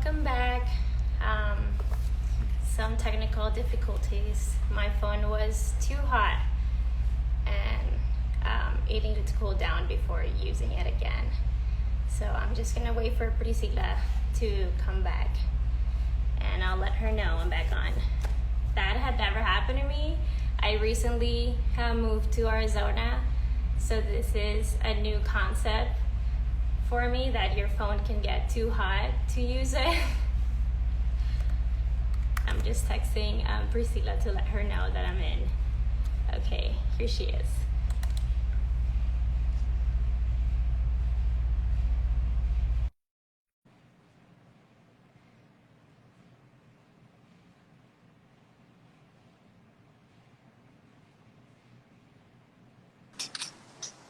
welcome back. Um, some technical difficulties. My phone was too hot and it needed to cool down before using it again. So I'm just gonna wait for Priscila to come back and I'll let her know I'm back on. That had never happened to me. I recently moved to Arizona, so this is a new concept for me, that your phone can get too hot to use it. I'm just texting Priscila to let her know that I'm in. Okay, here she is.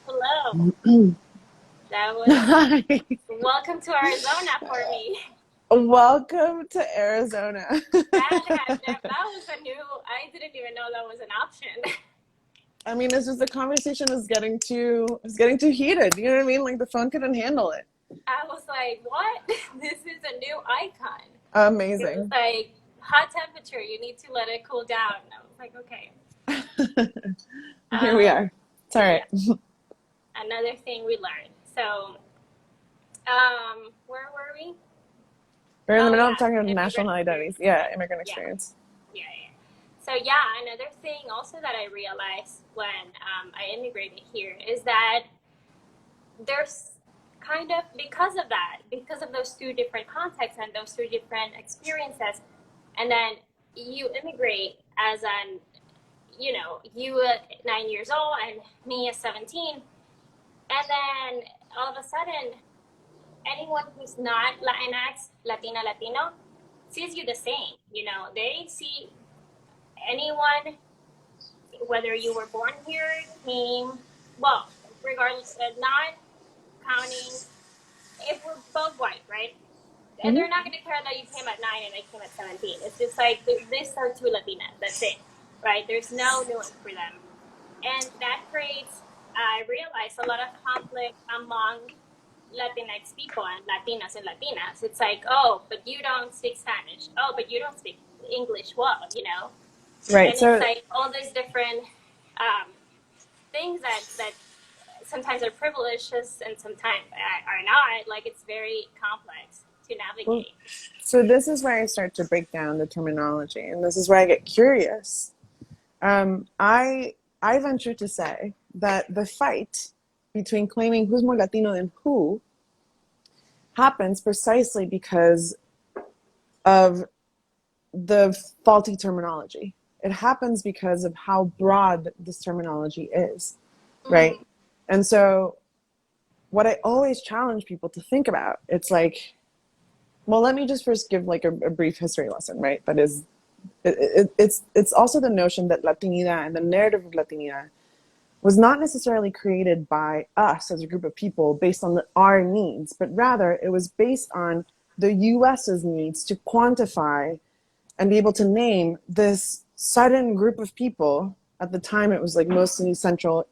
Hello. That was Hi. welcome to Arizona for me. Welcome to Arizona. That was a new. I didn't even know that was an option. I mean, it's just the conversation is getting too heated. You know what I mean? Like the phone couldn't handle it. I was like, what? This is a new icon. It was Amazing. like hot temperature. You need to let it cool down. And I was like, okay. Here we are. It's all right. Yeah, another thing we learned. So, where were we? We're in the middle Yeah, of talking about national immigrant identities. experience. Yeah, immigrant Yeah, experience. yeah, yeah. So yeah, another thing also that I realized when I immigrated here is that there's kind of, because of that, because of those two different contexts and those two different experiences, and then you immigrate as an, you at 9 years old and me at 17, and then all of a sudden, anyone who's not Latinx, Latina, Latino, sees you the same. They see anyone, whether you were born here, well, regardless, not counting if we're both white, right? And Hmm. they're not going to care that you came at 9 and I came at 17. It's just like, this are two Latinas, that's it, right? There's no nuance for them. And that creates, I realized, a lot of conflict among Latinx people and Latinas and Latinas. It's like, oh, but you don't speak Spanish. Oh, but you don't speak English well. Right. And it's So like all these different things that sometimes are privileges and sometimes are not. Like, it's very complex to well, navigate. so this is where I start to break down the terminology, and this is where I get curious. I venture to say that the fight between claiming who's more Latino than who happens precisely because of the faulty terminology. It happens because of how broad this terminology is, right? Mm-hmm. And so, what I always challenge people to think about, it's like, well, let me just first give like a brief history lesson, right? That is, it's also the notion that Latinidad and the narrative of Latinidad was not necessarily created by us as a group of people based on our needs, but rather it was based on the US's needs to quantify and be able to name this sudden group of people. At the time, it was like mostly Central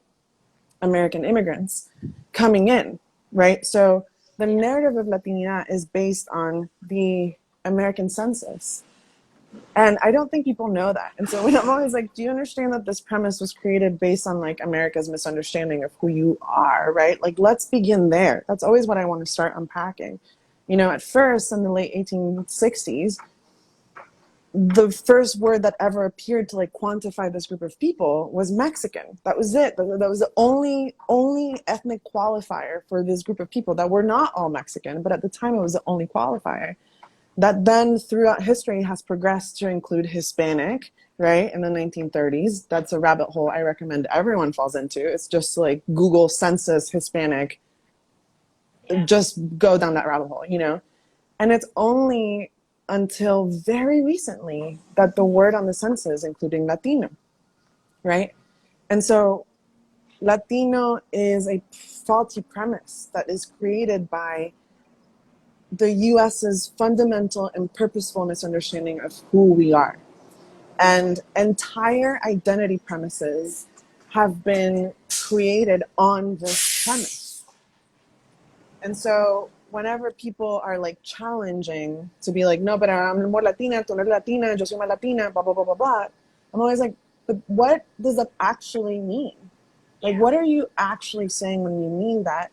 American immigrants coming in, right? So the narrative of Latinidad is based on the American census. And I don't think people know that. And so when I'm always like, do you understand that this premise was created based on like America's misunderstanding of who you are, right? Like, let's begin there. That's always what I want to start unpacking. At first in the late 1860s, the first word that ever appeared to like quantify this group of people was Mexican. That was it. That was the only ethnic qualifier for this group of people, that were not all Mexican, but at the time it was the only qualifier. That then throughout history has progressed to include Hispanic, right? In the 1930s. That's a rabbit hole I recommend everyone falls into. It's just like Google census Hispanic, Yeah. just go down that rabbit hole. And it's only until very recently that the word on the census including Latino, right? And so Latino is a faulty premise that is created by the US's fundamental and purposeful misunderstanding of who we are. And entire identity premises have been created on this premise. And so whenever people are like challenging to be like, no, but I'm more Latina, tú no eres Latina, yo soy más Latina, blah, blah, blah, blah, blah. I'm always like, but what does that actually mean? Like, what are you actually saying when you mean that?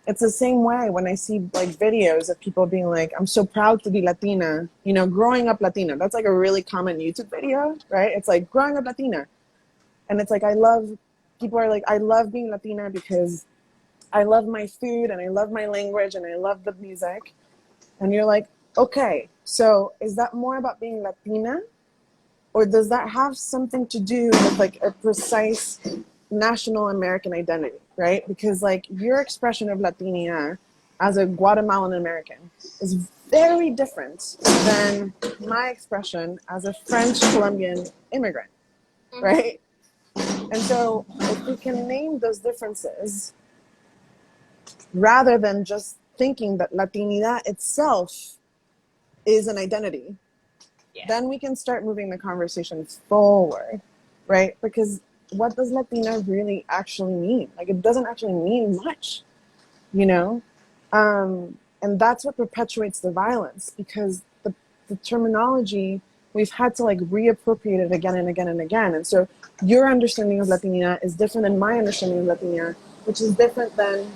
It's the same way when I see like videos of people being like, I'm so proud to be Latina, you know, growing up Latina. That's like a really common YouTube video, right? It's like growing up Latina. And it's like, people are like, I love being Latina because I love my food and I love my language and I love the music. And you're like, okay, so is that more about being Latina? Or does that have something to do with like a precise national American identity, right? Because like your expression of Latina as a Guatemalan American is very different than my expression as a French Colombian immigrant, right? And so if we can name those differences rather than just thinking that Latinidad itself is an identity, then we can start moving the conversation forward, right? Because what does Latina really actually mean? Like, it doesn't actually mean much, you know? And that's what perpetuates the violence, because the terminology, we've had to like reappropriate it again and again and again. And so your understanding of Latina is different than my understanding of Latina, which is different than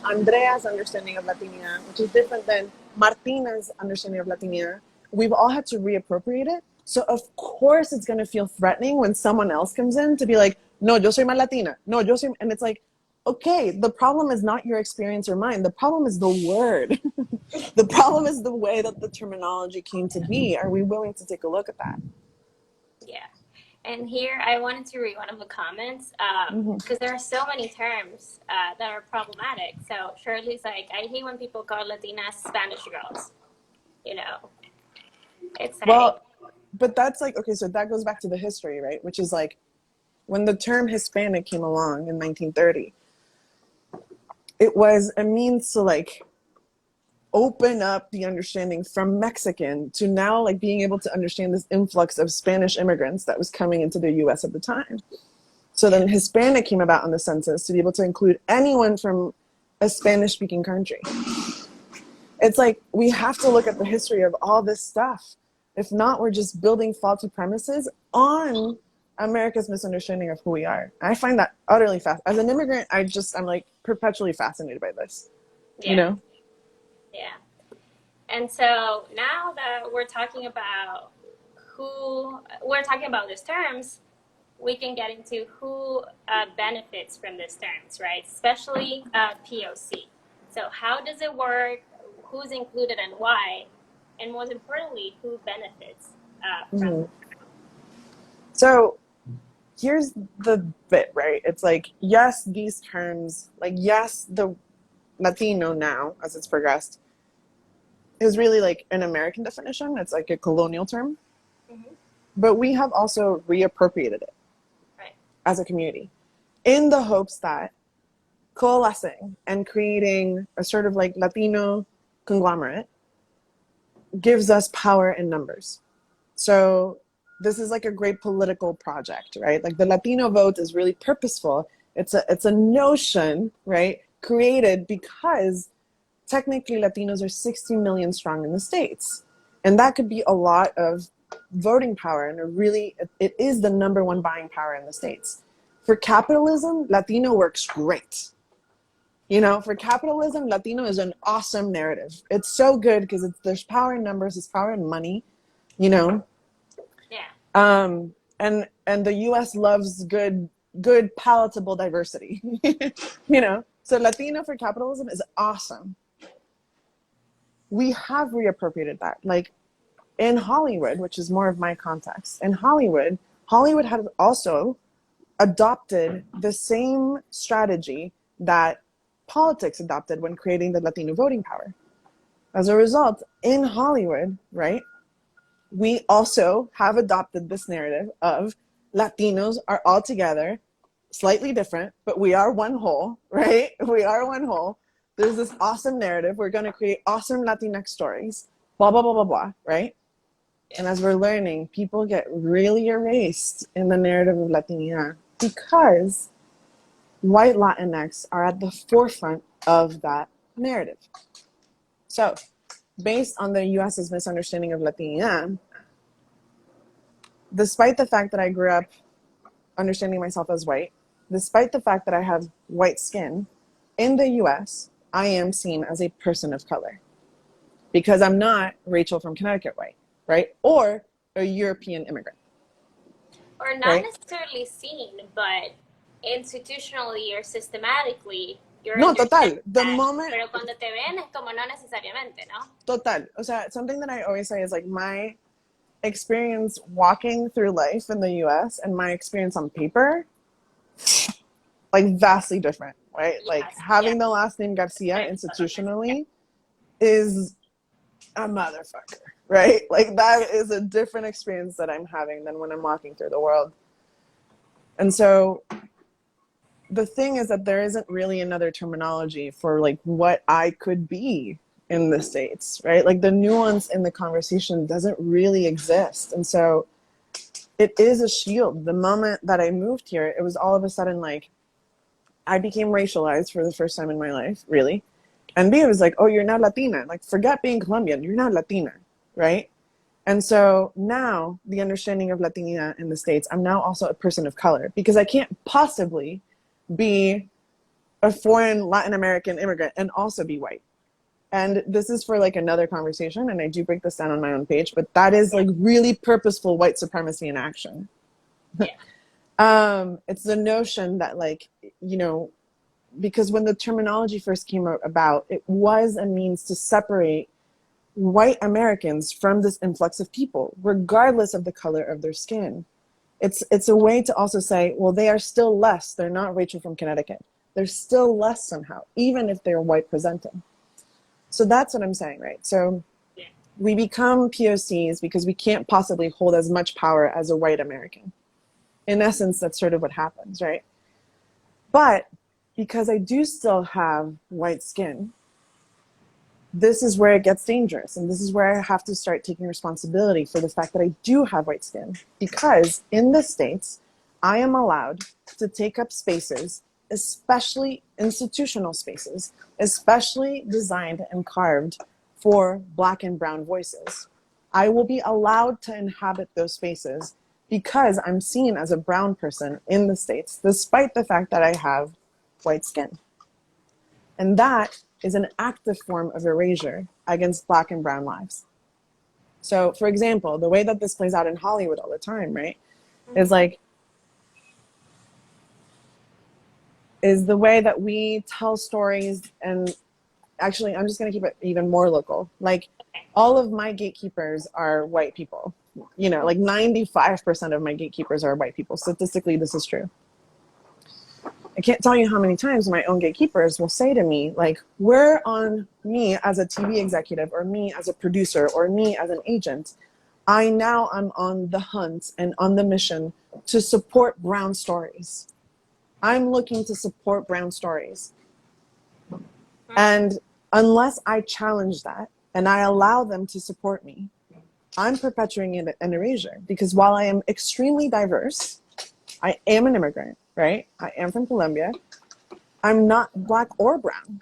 Andrea's understanding of Latina, which is different than Martina's understanding of Latina. We've all had to reappropriate it. So of course it's going to feel threatening when someone else comes in to be like, no, yo soy más Latina. No, yo soy, and it's like, okay, the problem is not your experience or mine. The problem is the word. The problem is the way that the terminology came to be. Are we willing to take a look at that? Yeah. And here I wanted to read one of the comments because there are so many terms that are problematic. So Shirley's like, I hate when people call Latinas Spanish girls. You know, it's like, well, but that's like, okay, so that goes back to the history, right? Which is like when the term Hispanic came along in 1930, it was a means to like open up the understanding from Mexican to now like being able to understand this influx of Spanish immigrants that was coming into the US at the time. So then Hispanic came about on the census to be able to include anyone from a Spanish speaking country. It's like we have to look at the history of all this stuff. If not, we're just building faulty premises on America's misunderstanding of who we are. I find that utterly fast. As an immigrant, I'm like perpetually fascinated by this. yeah. You know? Yeah. And so now that we're talking about these terms, we can get into who benefits from these terms, right? Especially POC. So how does it work? Who's included and why? And most importantly, who benefits from it? So here's the bit, right? It's like, yes, these terms, like, yes, the Latino now, as it's progressed, is really like an American definition. It's like a colonial term. But we have also reappropriated it as a community in the hopes that coalescing and creating a sort of like Latino conglomerate gives us power in numbers. So this is like a great political project, right? Like the Latino vote is really purposeful. It's a notion, right, created because technically Latinos are 60 million strong in the States. And that could be a lot of voting power, and it is the number one buying power in the States. For capitalism, Latino works great. You know, for capitalism, Latino is an awesome narrative. It's so good because there's power in numbers, there's power in money, you know. Yeah. And the US loves good palatable diversity. You know. So Latino for capitalism is awesome. We have reappropriated that. Like in Hollywood, which is more of my context, in Hollywood has also adopted the same strategy that politics adopted when creating the Latino voting power. As a result, in Hollywood, right, we also have adopted this narrative of Latinos are all together, slightly different, but we are one whole, right? We are one whole. There's this awesome narrative. We're going to create awesome Latinx stories, blah, blah, blah, blah, blah, right? And as we're learning, people get really erased in the narrative of Latinidad because white Latinx are at the forefront of that narrative. So, based on the US's misunderstanding of Latinidad, despite the fact that I grew up understanding myself as white, despite the fact that I have white skin, in the US, I am seen as a person of color because I'm not Rachel from Connecticut white, right? Or a European immigrant. Or not right? necessarily seen, but institutionally or systematically, you're No, understanding total. The that. moment, Pero cuando te ven es como no necesariamente, ¿no? total. O sea, something that I always say is like my experience walking through life in the US and my experience on paper, like vastly different, right? Like Yes, having yes. the last name Garcia institutionally is a motherfucker, right? Like that is a different experience that I'm having than when I'm walking through the world. And so the thing is that there isn't really another terminology for like what I could be in the States, right? Like the nuance in the conversation doesn't really exist. And so it is a shield. The moment that I moved here, it was all of a sudden like I became racialized for the first time in my life, really. And B, it was like, oh, you're not Latina. Like, forget being Colombian. You're not Latina, right? And so now the understanding of Latina in the States, I'm now also a person of color because I can't possibly be a foreign Latin American immigrant and also be white. And this is for like another conversation, and I do break this down on my own page, but that is like really purposeful white supremacy in action. It's the notion that like, you know, because when the terminology first came about, it was a means to separate white Americans from this influx of people, regardless of the color of their skin. It's a way to also say, well, they are still less. They're not Rachel from Connecticut. They're still less somehow, even if they're white presenting. So that's what I'm saying, right? So we become POCs because we can't possibly hold as much power as a white American. In essence, that's sort of what happens, right? But because I do still have white skin, this is where it gets dangerous. And this is where I have to start taking responsibility for the fact that I do have white skin. Because in the States, I am allowed to take up spaces, especially institutional spaces, especially designed and carved for Black and brown voices. I will be allowed to inhabit those spaces because I'm seen as a brown person in the States, despite the fact that I have white skin. And that is an active form of erasure against Black and brown lives. So, for example, the way that this plays out in Hollywood all the time, right, is like, is the way that we tell stories. And actually, I'm just going to keep it even more local. Like, all of my gatekeepers are white people. You know, like 95% of my gatekeepers are white people. Statistically, this is true. I can't tell you how many times my own gatekeepers will say to me, like, we're on me as a TV executive or me as a producer or me as an agent. I now am on the hunt and on the mission to support brown stories. I'm looking to support brown stories. And unless I challenge that and I allow them to support me, I'm perpetuating an erasure. Because while I am extremely diverse, I am an immigrant, right? I am from Colombia. I'm not Black or brown.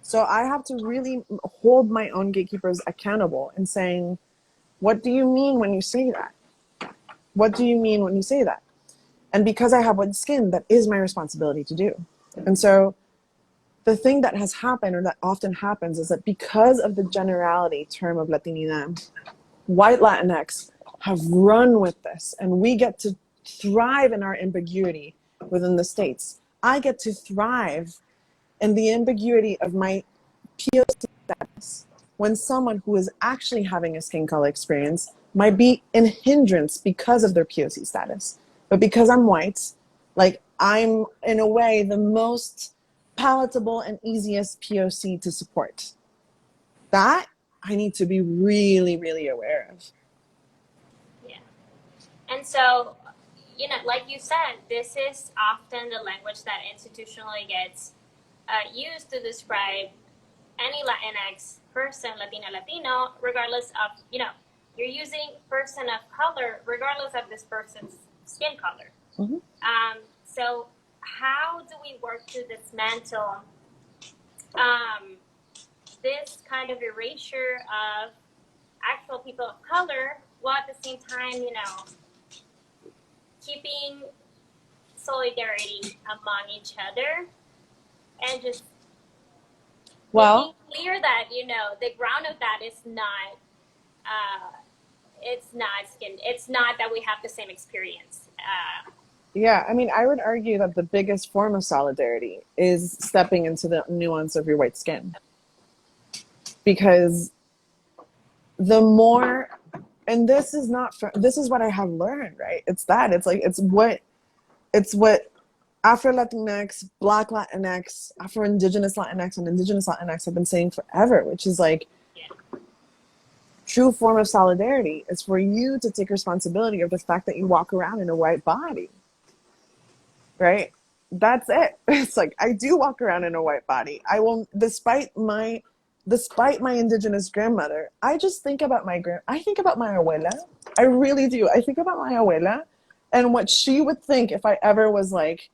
So I have to really hold my own gatekeepers accountable and saying, what do you mean when you say that? What do you mean when you say that? And because I have white skin, that is my responsibility to do. And so the thing that has happened, or that often happens, is that because of the generality term of Latinidad, white Latinx have run with this, and we get to thrive in our ambiguity within the States. I get to thrive in the ambiguity of my POC status when someone who is actually having a skin color experience might be in hindrance because of their POC status. But because I'm white, like, I'm in a way the most palatable and easiest POC to support. That I need to be really, really aware of. Yeah. And so, you know, like you said, this is often the language that institutionally gets used to describe any Latinx person, Latina, Latino, regardless of, you know, you're using person of color regardless of this person's skin color. So how do we work to dismantle this kind of erasure of actual people of color, while at the same time, you know, keeping solidarity among each other and just Well, making clear that, you know, the ground of that is not, it's not that we have the same experience. yeah, I mean, I would argue that the biggest form of solidarity is stepping into the nuance of your white skin. Because the more, and this is not, this is what I have learned, right? It's what Afro Latinx, Black Latinx, Afro Indigenous Latinx, and Indigenous Latinx have been saying forever, which is like, Yeah. true form of solidarity is for you to take responsibility of the fact that you walk around in a white body, right? That's it. It's like, I do walk around in a white body. I will, despite my indigenous grandmother, I just think about I think about my abuela. I really do. I think about my abuela and what she would think if I ever was like,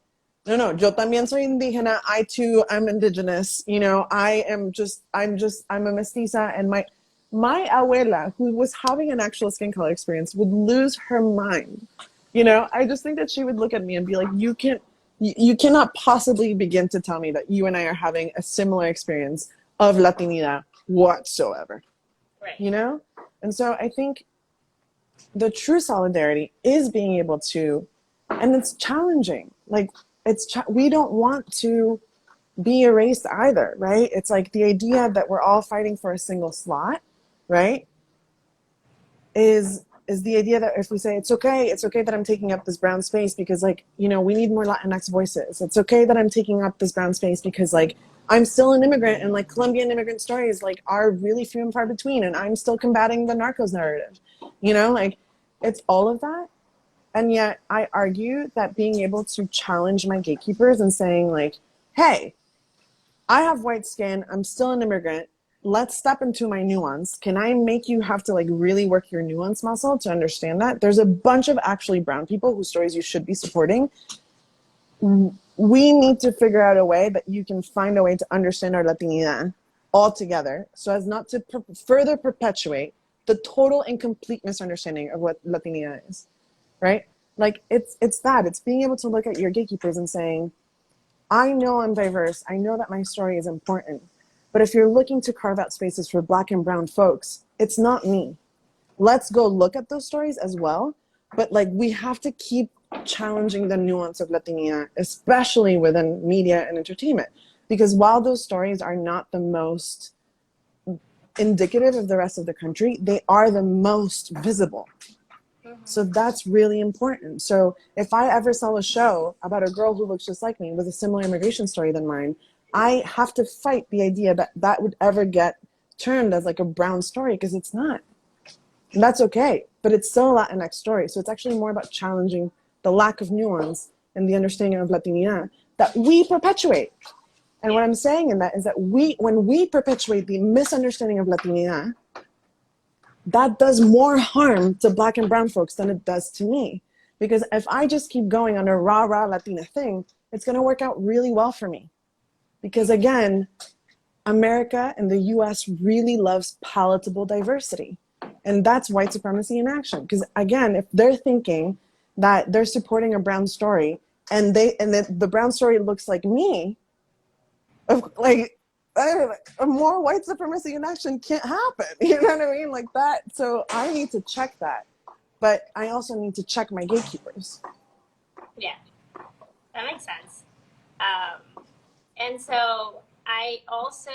no, no, yo también soy indígena. I too, I'm indigenous. You know, I'm a mestiza. And my abuela, who was having an actual skin color experience, would lose her mind. You know, I just think that she would look at me and be like, you cannot possibly begin to tell me that you and I are having a similar experience of Latinidad whatsoever. Right. You know? And so I think the true solidarity is being able to, and it's challenging. Like, we don't want to be erased either, right? It's like the idea that we're all fighting for a single slot, right? Is the idea that if we say it's okay that I'm taking up this brown space because, like, you know, we need more Latinx voices. It's okay that I'm taking up this brown space because, like, I'm still an immigrant and, like, Colombian immigrant stories, like, are really few and far between, and I'm still combating the narcos narrative. You know, like, it's all of that. And yet I argue that being able to challenge my gatekeepers and saying, like, hey, I have white skin, I'm still an immigrant, let's step into my nuance. Can I make you have to, like, really work your nuance muscle to understand that? There's a bunch of actually brown people whose stories you should be supporting. We need to figure out a way that you can find a way to understand our Latinidad all together so as not to further perpetuate the total and complete misunderstanding of what Latinidad is, right? Like, it's being able to look at your gatekeepers and saying, I know I'm diverse, I know that my story is important, but if you're looking to carve out spaces for Black and brown folks, it's not me. Let's go look at those stories as well. But, like, we have to keep challenging the nuance of Latinidad, especially within media and entertainment. Because while those stories are not the most indicative of the rest of the country, they are the most visible. So that's really important. So if I ever sell a show about a girl who looks just like me with a similar immigration story than mine, I have to fight the idea that that would ever get termed as, like, a brown story, because it's not. And that's okay, but it's still a Latinx story. So it's actually more about challenging the lack of nuance and the understanding of Latinidad that we perpetuate. And what I'm saying in that is that when we perpetuate the misunderstanding of Latinidad, that does more harm to Black and brown folks than it does to me. Because if I just keep going on a rah-rah Latina thing, it's going to work out really well for me. Because, again, America and the US really loves palatable diversity. And that's white supremacy in action. Because, again, if they're thinking that they're supporting a brown story and the brown story looks like me, like, a more white supremacy in action can't happen. You know what I mean? Like that. So I need to check that. But I also need to check my gatekeepers. Yeah, that makes sense. And so I also,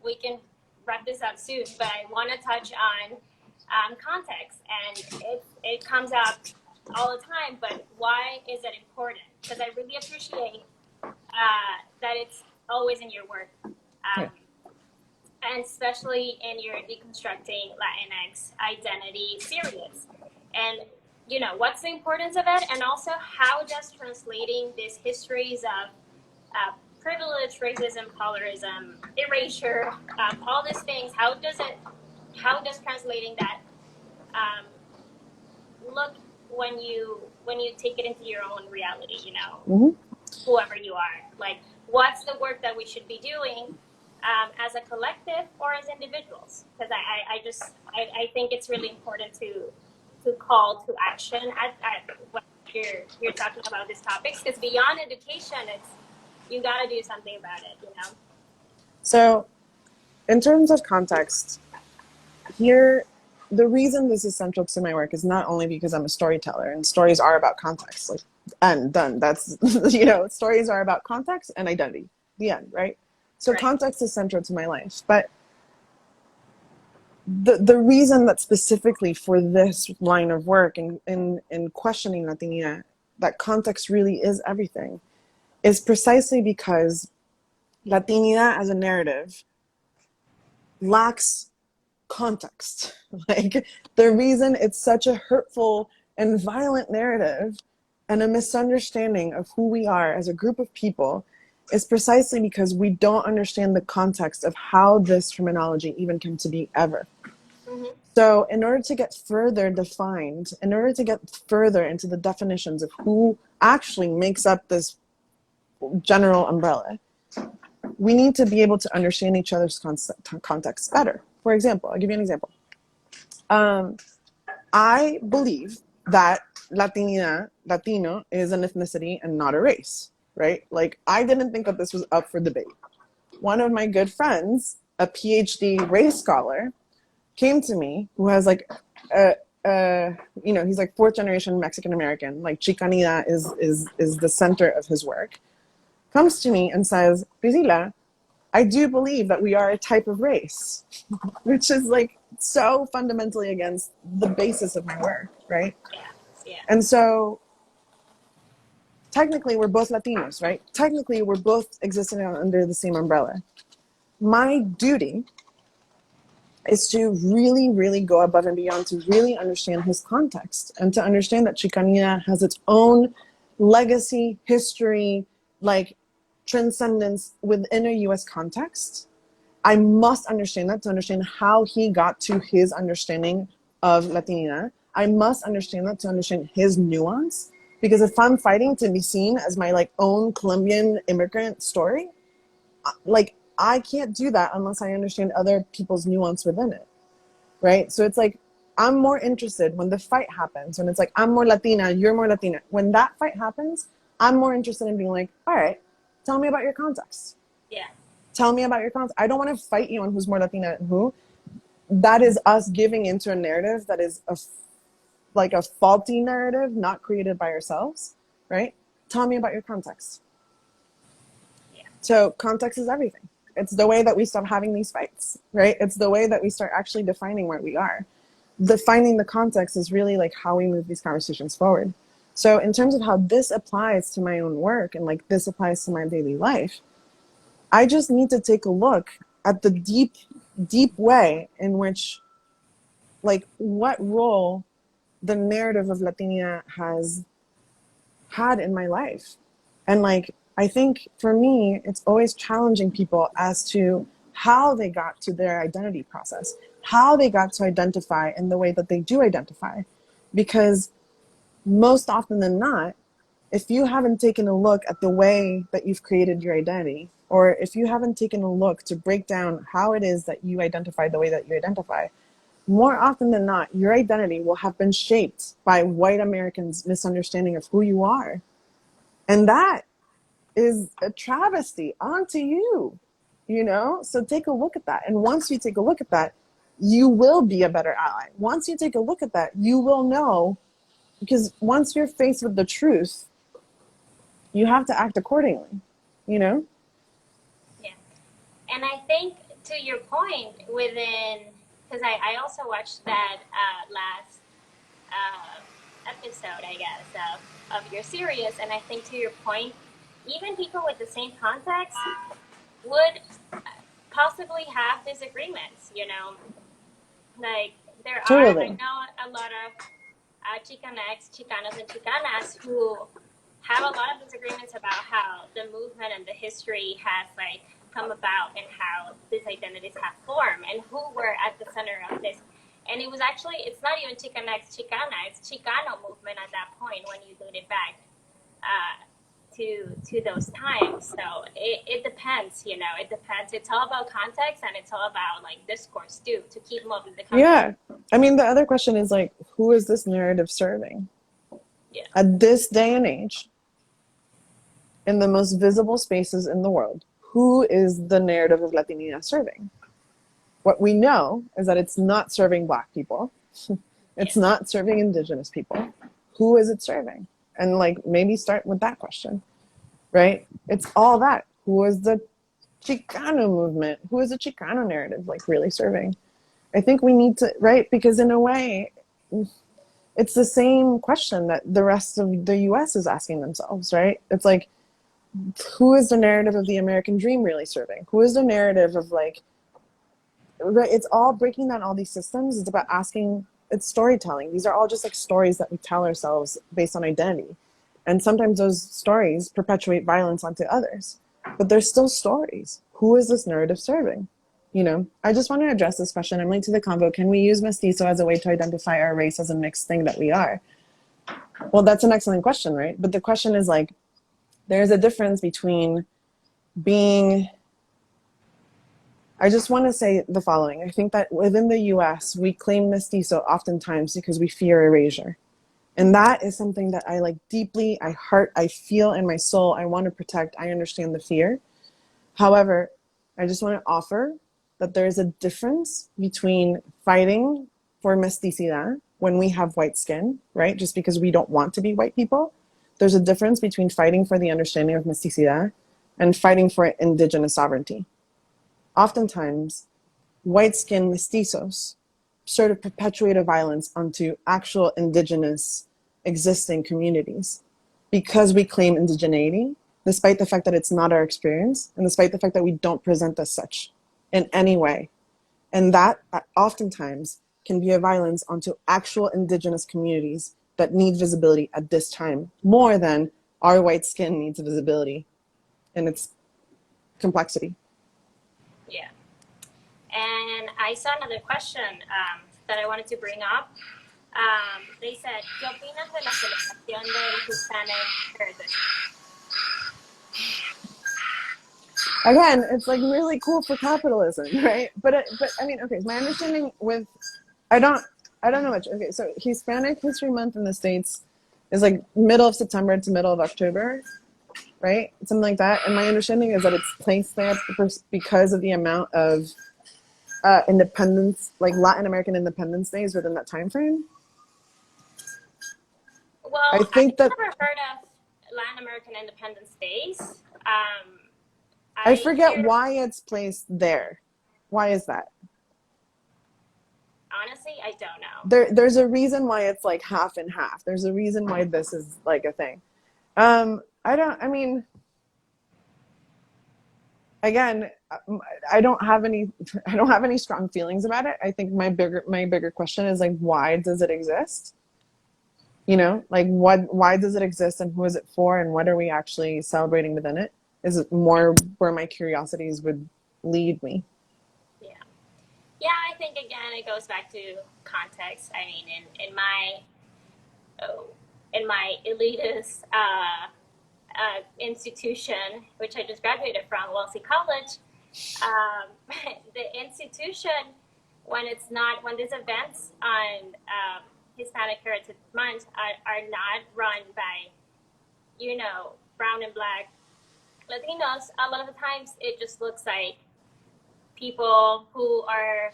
we can wrap this up soon, but I want to touch on context. And it comes up all the time, but why is it important? Because I really appreciate that it's always in your work. Yeah. And especially in your deconstructing Latinx identity series. And, you know, what's the importance of it? And also how does translating these histories of privilege, racism, colorism, erasure, all these things, how does translating that look when you take it into your own reality, you know, whoever you are? Like, what's the work that we should be doing as a collective or as individuals, because I think it's really important to call to action when you're talking about these topics, because beyond education, it's you got to do something about it, you know. So, in terms of context, here, the reason this is central to my work is not only because I'm a storyteller, and stories are about context, like, and done. That's, stories are about context and identity. The end, right? So Right. context is central to my life. But the reason that specifically for this line of work and in questioning Latinidad, that context really is everything, is precisely because Latinidad as a narrative lacks context. Like, the reason it's such a hurtful and violent narrative and a misunderstanding of who we are as a group of people is precisely because we don't understand the context of how this terminology even came to be ever. Mm-hmm. So in order to get further defined, in order to get further into the definitions of who actually makes up this general umbrella, we need to be able to understand each other's context better. For example, I'll give you an example. I believe that Latino is an ethnicity and not a race, right? Like, I didn't think that this was up for debate. One of my good friends, a PhD race scholar, came to me, who has like he's like fourth generation Mexican American. Like, Chicanida is the center of his work. Comes to me and says, Priscila, I do believe that we are a type of race, which is like so fundamentally against the basis of my work, right? Yeah. Yeah. And so technically we're both Latinos, right? Technically we're both existing under the same umbrella. My duty is to really, really go above and beyond to really understand his context and to understand that Chicanina has its own legacy, history, like transcendence within a US context. I must understand that to understand how he got to his understanding of Latinidad. I must understand that to understand his nuance. Because if I'm fighting to be seen as my like own Colombian immigrant story, like, I can't do that unless I understand other people's nuance within it, right? So it's like, I'm more interested when the fight happens, when it's like, I'm more Latina, you're more Latina. When that fight happens, I'm more interested in being like, all right, tell me about your context. Yeah. Tell me about your context. I don't want to fight you on who's more Latina and who. That is us giving into a narrative that is like a faulty narrative, not created by ourselves, right? Tell me about your context. Yeah. So context is everything. It's the way that we stop having these fights, right? It's the way that we start actually defining where we are. Defining the context is really like how we move these conversations forward. So in terms of how this applies to my own work and like this applies to my daily life, I just need to take a look at the deep, deep way in which, like, what role the narrative of Latinia has had in my life. And like, I think for me, it's always challenging people as to how they got to their identity process, how they got to identify in the way that they do identify. Because most often than not, if you haven't taken a look at the way that you've created your identity, or if you haven't taken a look to break down how it is that you identify the way that you identify, more often than not, your identity will have been shaped by white Americans' misunderstanding of who you are. And that is a travesty onto you, So take a look at that. And once you take a look at that, you will be a better ally. Once you take a look at that, you will know, because once you're faced with the truth, you have to act accordingly, Yeah. And I think to your point within, because I also watched that last episode, I guess, of your series, and I think to your point, even people with the same context would possibly have disagreements, Like, I totally. know a lot of Chicanx, Chicanos, and Chicanas who have a lot of disagreements about how the movement and the history has like come about and how these identities have formed and who were at the center of this. And it was actually, it's not even Chicanx, Chicana, it's Chicano movement at that point when you do it back. to those times. So it depends, you know, it depends. It's all about context, and it's all about like discourse too, to keep moving the conversation. Yeah. I mean, the other question is like, who is this narrative serving? Yeah. At this day and age, in the most visible spaces in the world, who is the narrative of Latinidad serving? What we know is that it's not serving Black people. It's Yeah. not serving Indigenous people. Who is it serving? And like maybe start with that question, right? It's all that. Who is the Chicano movement? Who is the Chicano narrative like really serving? I think we need to, right? Because in a way, it's the same question that the rest of the US is asking themselves, right? It's like, who is the narrative of the American dream really serving? Who is the narrative of like, it's all breaking down all these systems. It's about asking, it's storytelling. These are all just like stories that we tell ourselves based on identity. And sometimes those stories perpetuate violence onto others, but they're still stories. Who is this narrative serving? You know, I just want to address this question. I'm late to the convo. Can we use mestizo as a way to identify our race as a mixed thing that we are? Well, that's an excellent question, right? But the question is like, there's a difference between being, I just want to say the following. I think that within the US, we claim mestizo oftentimes because we fear erasure. And that is something that I like deeply, I feel in my soul. I want to protect. I understand the fear. However, I just want to offer that there is a difference between fighting for mesticidad when we have white skin, right? Just because we don't want to be white people. There's a difference between fighting for the understanding of mesticidad and fighting for indigenous sovereignty. Oftentimes, white skin mestizos sort of perpetuate a violence onto actual indigenous existing communities because we claim indigeneity, despite the fact that it's not our experience, and despite the fact that we don't present as such in any way. And that oftentimes can be a violence onto actual indigenous communities that need visibility at this time, more than our white skin needs visibility in its complexity. Yeah. And I saw another question that I wanted to bring up. They said, ¿qué opinas de la celebración del Hispanic Heritage? Again, it's like really cool for capitalism, right? But I mean, okay, my understanding with, I don't know much. Okay, so Hispanic History Month in the States is like middle of September to middle of October, right? Something like that. And my understanding is that it's placed there because of the amount of independence, like Latin American independence days within that time frame. Well, I think that never heard of Latin American Independence Days. I forget why it's placed there. Why is that? Honestly, I don't know. There's a reason why it's like half and half. There's a reason why this is like a thing. I mean, again, I don't have any strong feelings about it. I think my bigger question is like, why does it exist? You know, like why does it exist and who is it for and what are we actually celebrating within it? Is it more where my curiosities would lead me? Yeah, I think again it goes back to context. I mean, in my elitist institution, which I just graduated from, Wellesley College, the institution when these events on Hispanic Heritage Month are not run by, you know, brown and black Latinos. A lot of the times it just looks like people who are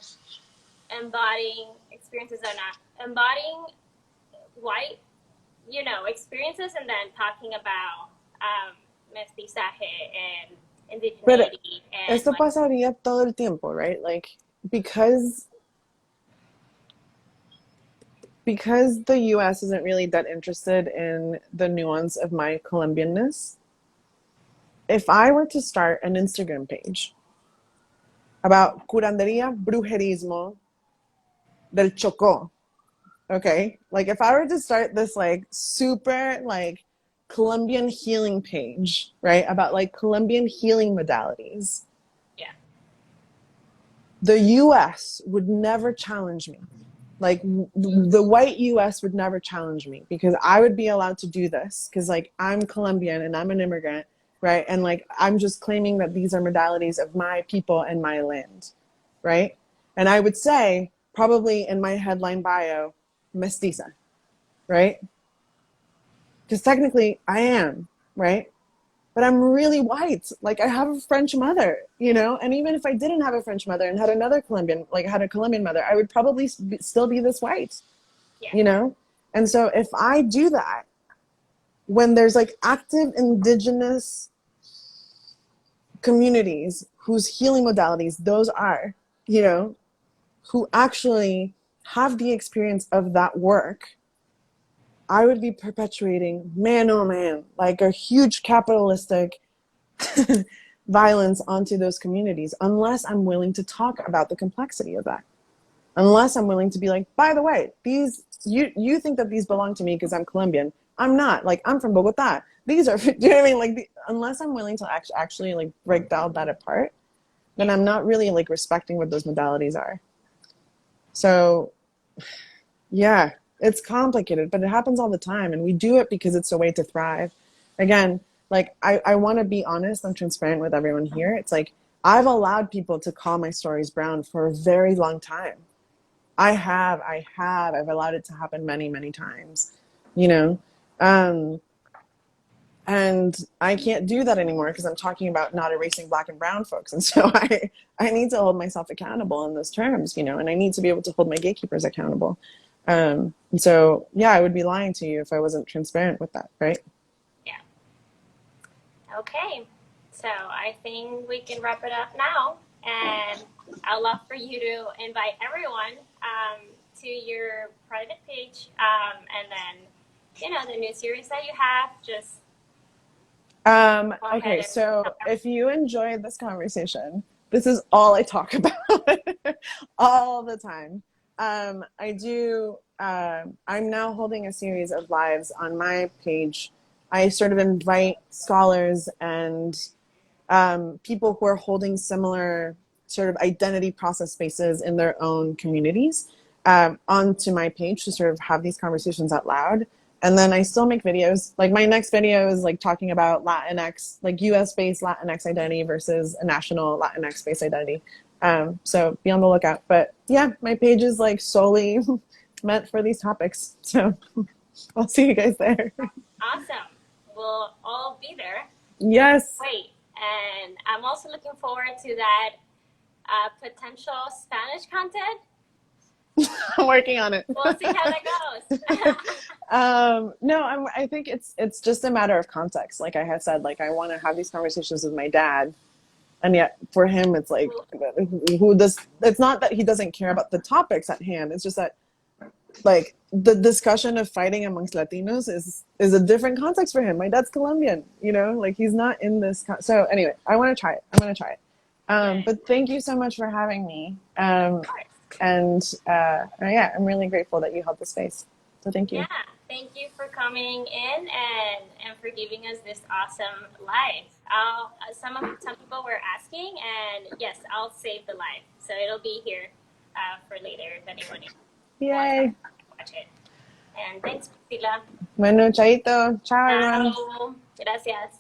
embodying experiences are not embodying white, you know, experiences and then talking about mestizaje and indigeneity. And esto pasaría todo el tiempo, right? Like, because the US isn't really that interested in the nuance of my Colombianness, if I were to start an Instagram page about curandería, brujerismo del Chocó, okay? Like, if I were to start this, like, super, like, Colombian healing page, right? About, like, Colombian healing modalities. Yeah. The US would never challenge me. Like the white US would never challenge me because I would be allowed to do this because like I'm Colombian and I'm an immigrant, right? And like I'm just claiming that these are modalities of my people and my land, right? And I would say probably in my headline bio, mestiza, right? Because technically I am, right? But I'm really white. Like I have a French mother, you know? And even if I didn't have a French mother and had another Colombian, like had a Colombian mother, I would probably still be this white, Yeah. you know? And so if I do that, when there's like active indigenous communities whose healing modalities those are, you know, who actually have the experience of that work, I would be perpetuating, man, oh man, like a huge capitalistic violence onto those communities unless I'm willing to talk about the complexity of that. Unless I'm willing to be like, by the way, these you think that these belong to me because I'm Colombian. I'm not. Like I'm from Bogota. These are, do you know what I mean? Like unless I'm willing to actually like break down that apart, then I'm not really like respecting what those modalities are. So yeah, it's complicated, but it happens all the time. And we do it because it's a way to thrive. Again, like I want to be honest and transparent with everyone here. It's like I've allowed people to call my stories brown for a very long time. I've allowed it to happen many, many times, you know? Um, and I can't do that anymore because I'm talking about not erasing black and brown folks. And so I need to hold myself accountable in those terms, you know, and I need to be able to hold my gatekeepers accountable. And so, yeah, I would be lying to you if I wasn't transparent with that, right? Yeah. Okay. So I think we can wrap it up now. And I'd love for you to invite everyone to your private page, and then, you know, the new series that you have. Just go ahead Okay, and so tell if you enjoyed this conversation, this is all I talk about all the time. I'm now holding a series of lives on my page. I sort of invite scholars and people who are holding similar sort of identity process spaces in their own communities onto my page to sort of have these conversations out loud. And then I still make videos. Like my next video is like talking about Latinx, like US-based Latinx identity versus a national Latinx-based identity. So be on the lookout. But yeah, my page is like solely meant for these topics. So I'll see you guys there. Awesome. We'll all be there. Yes. Wait. And I'm also looking forward to that potential Spanish content. I'm working on it. We'll see how that goes. No, I think it's just a matter of context. Like I had said, like I want to have these conversations with my dad, and yet for him, it's like who does? It's not that he doesn't care about the topics at hand. It's just that like the discussion of fighting amongst Latinos is a different context for him. My dad's Colombian, you know, like he's not in this. So anyway, I want to try it. I'm going to try it. But thank you so much for having me. And yeah, I'm really grateful that you held the space. So thank you. Yeah, thank you for coming in and for giving us this awesome live. Some people were asking, and yes, I'll save the live, so it'll be here for later if anyone Yay. wants to watch it. And thanks, Priscila. Bueno, chaito. Ciao, everyone. Ciao. Gracias.